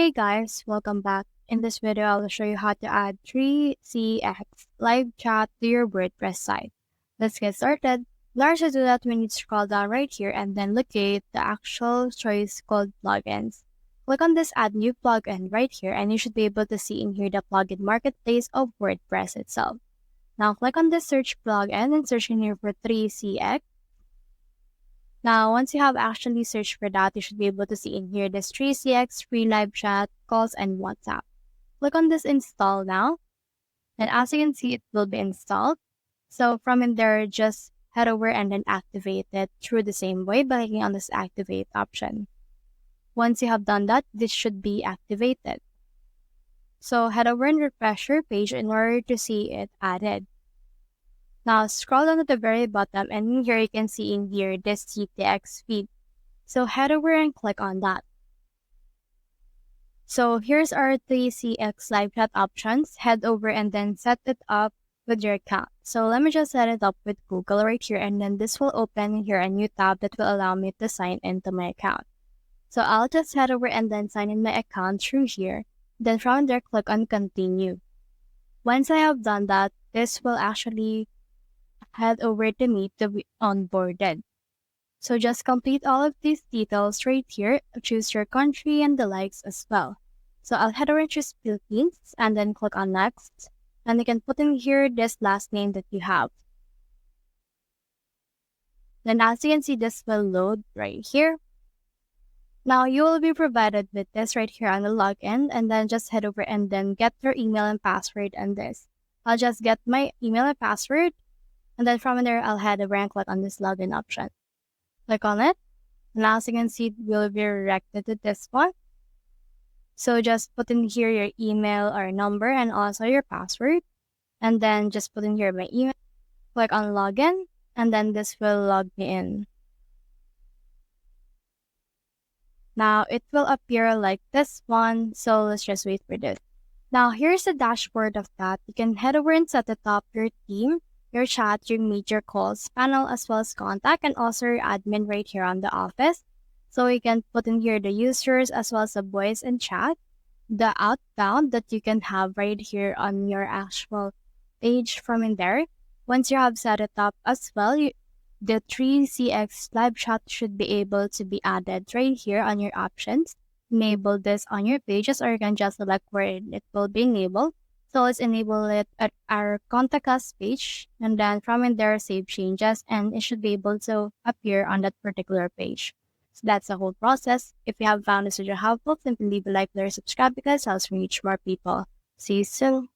Hey guys, welcome back. In this video, I'll show you how to add 3CX live chat to your WordPress site. Let's get started. In order to do that, we need to scroll down right here and then locate the actual choice called plugins. Click on this add new plugin right here and you should be able to see in here the plugin marketplace of WordPress itself. Now click on this search plugin and search in here for 3CX. Now, once you have actually searched for that, you should be able to see in here this 3CX, free live chat, calls, and WhatsApp. Click on this install now. And as you can see, it will be installed. So from in there, just head over and then activate it through the same way by clicking on this activate option. Once you have done that, this should be activated. So head over and refresh your page in order to see it added. Now scroll down to the very bottom and in here you can see in here this TTX feed. So head over and click on that. So here's our 3CX live chat options. Head over and then set it up with your account. So let me just set it up with Google right here and then this will open here a new tab that will allow me to sign into my account. So I'll just head over and then sign in my account through here. Then from there, click on continue. Once I have done that, this will actually head over to me to be onboarded. So just complete all of these details right here, choose your country and the likes as well. So I'll head over and choose Philippines and then click on next. And you can put in here this last name that you have. Then as you can see, this will load right here. Now you will be provided with this right here on the login and then just head over and then get your email and password on this. I'll just get my email and password. And then from there, I'll head over and click on this login option. Click on it. And as you can see, it will be redirected to this one. So just put in here your email or number and also your password. And then just put in here my email. Click on login. And then this will log me in. Now it will appear like this one. So let's just wait for this. Now here's the dashboard of that. You can head over and set it up your team, your chat, your major calls panel, as well as contact, and also your admin right here on the office. So you can put in here the users as well as the voice and chat, the outbound that you can have right here on your actual page from in there. Once you have set it up as well, the 3CX live chat should be able to be added right here on your options. Enable this on your pages or you can just select where it will be enabled. So let's enable it at our contact us page and then from in there save changes and it should be able to appear on that particular page. So that's the whole process. If you have found this video helpful, simply leave a like or subscribe because it helps me reach more people. See you soon.